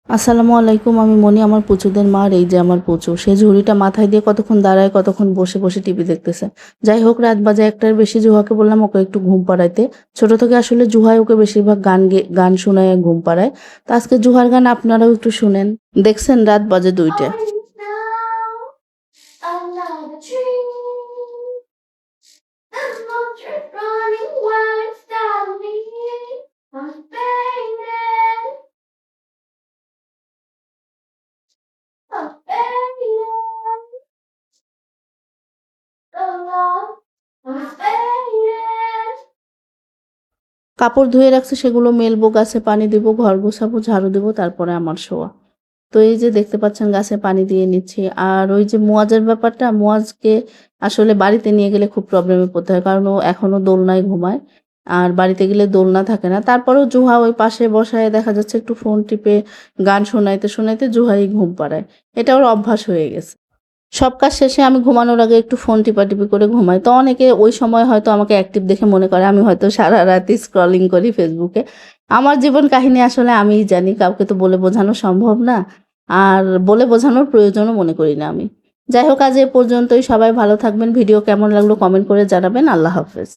আসসালামু আলাইকুম। আমি মনি, আমার পুচুদের মা। আর এই যে আমার পুচু, সে ঝুড়িটা মাথায় দিয়ে কতক্ষণ দাঁড়ায়, কতক্ষণ বসে বসে টিভি দেখতেছে। যাই হোক, রাত বাজে একটার বেশি। জুহাকে বললাম ওকে একটু ঘুম পাড়াইতে। ছোট থেকে আসলে জুহাই ওকে বেশিরভাগ গান শোনায়, ঘুম পাড়ায়। তো আজকে জুহার গান আপনারাও একটু শুনেন। দেখছেন, রাত বাজে 2টা। Another dream. The motor running wild without me. I'm fading. I'm fading. The love. I'm fading. কাপড় ধুয়ে রাখছে, সেগুলো মেলবো, গাছে পানি দিব, ঘর গোছাবো, ঝাড়ু দিব, তারপরে আমার শোয়া। তো এই যে দেখতে পাচ্ছেন গাছে পানি দিয়ে নিচ্ছি। আর ওই যে মুয়াজের ব্যাপারটা, মুয়াজকে আসলে বাড়িতে নিয়ে গেলে খুব প্রবলেমে পড়তে হয়, কারণ ও এখনো দোলনায় ঘুমায়। আর বাড়িতে গেলে দোলনা থাকে না। তারপরেও জুহা ওই পাশে বসায় দেখা যাচ্ছে একটু ফোন টিপে গান শোনাইতে শোনাইতে জুহাই ঘুম পাড়ায়। এটা ওর অভ্যাস হয়ে গেছে। সব কাজ শেষে আমি ঘুমানোর আগে একটু ফোন টিপাটিপি করে ঘুমাই। তো অনেকে ওই সময় হয়তো আমাকে অ্যাক্টিভ দেখে মনে করে আমি হয়তো সারা রাতই স্ক্রলিং করি ফেসবুকে। আমার জীবন কাহিনী আসলে আমিই জানি, কাউকে তো বলে বোঝানো সম্ভব না। আর বলে বোঝানোর প্রয়োজনও মনে করি না আমি। যাই হোক, আজ এ পর্যন্তই। সবাই ভালো থাকবেন। ভিডিও কেমন লাগলো কমেন্ট করে জানাবেন। আল্লাহ হাফেজ।